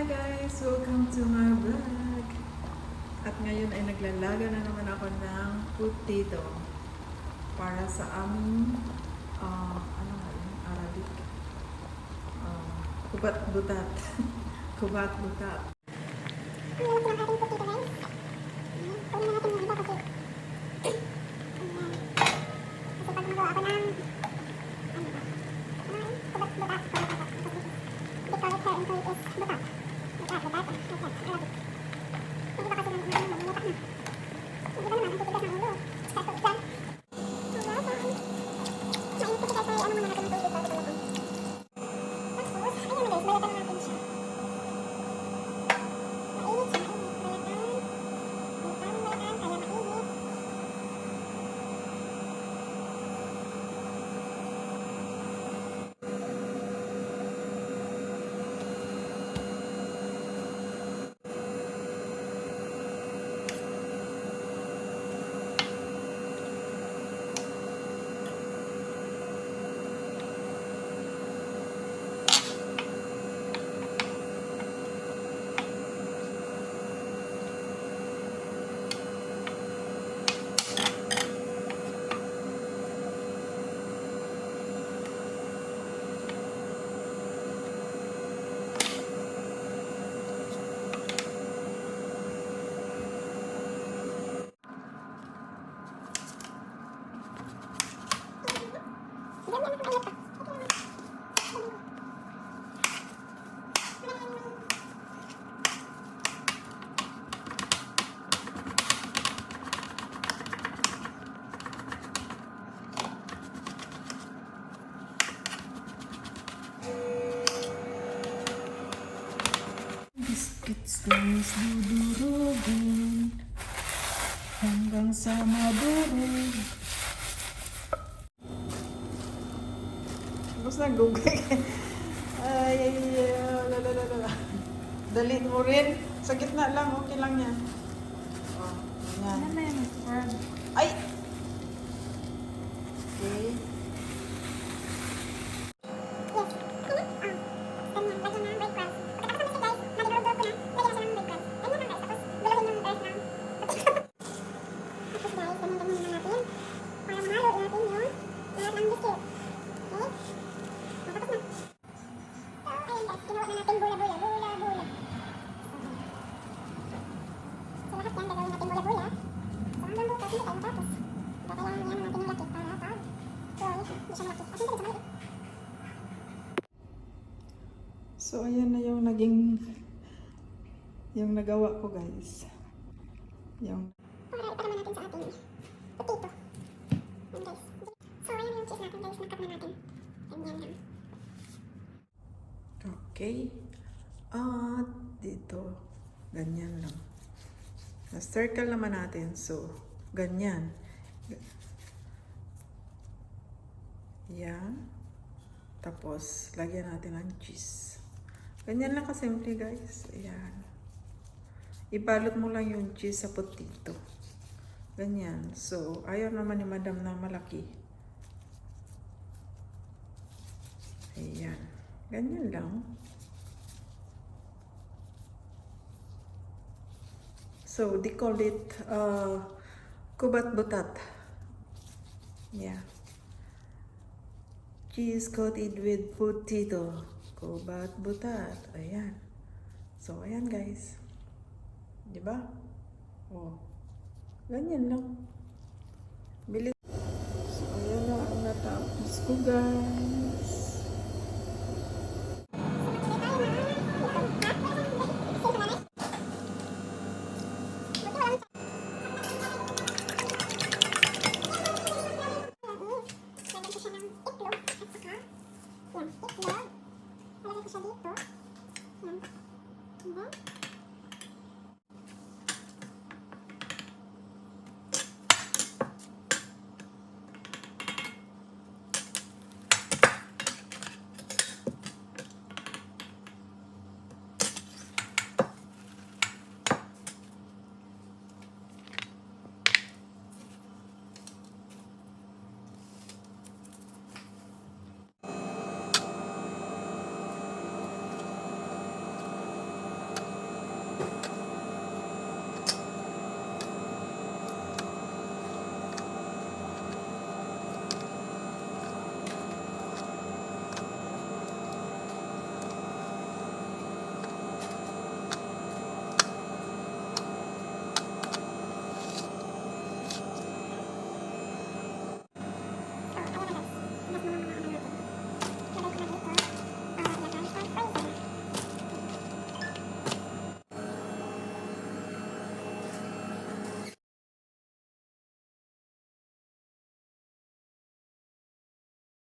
guys! Welcome to my vlog! At ngayon ay naglalaga na naman ako ng potato para sa aming ano nga yun? Arabic kubat-butat kubat-butat. Ngayon ko lang ating potato guys. Kunin na natin yung iba kasi pag magawa ako ng kubat-butat they call it here in Kuwait is butat. Butat. Arabic. Yung iba kasi ng malutak na. Yung iba naman, ang titigas ng ulo. Start to dyan. Mainit kasi guys, ay ano muna natin ng tubig bago talaga. Tapos, ayun na guys, balatan na natin siya. Mainit siya, mainit. Balatan, kaya mainit. Biscuits guys, dudurugin hanggang sa madurog. Tapos nag-google. Ay, lalalala. Dalhin mo rin. Sa gitna lang, okay lang yan. Oh, yan. Ano na yun? Ay! Okay. So, ayan na yung yung nagawa ko guys. Yung para iparama natin sa ating potato. Yan guys. So, ayan yung cheese natin guys. Nakap na natin. Ganyan lang. okay. At dito, ganyan lang. Na-circle naman natin. So, ganyan. Yan. Tapos, lagyan natin ng cheese. Ganyan lang kasimple guys. Ayan. Ibalot mo lang yung cheese sa potato. Ganyan. So, ayaw naman ni madam na malaki. Ayan. Ganyan lang. So, they call it kubat-butat. Yeah. Cheese coated with potato. Kubat-butat. Ayan. So, ayan guys. Diba? Oh. Ganyan lang. Bilis. So, ayan na ang natapos ko guys.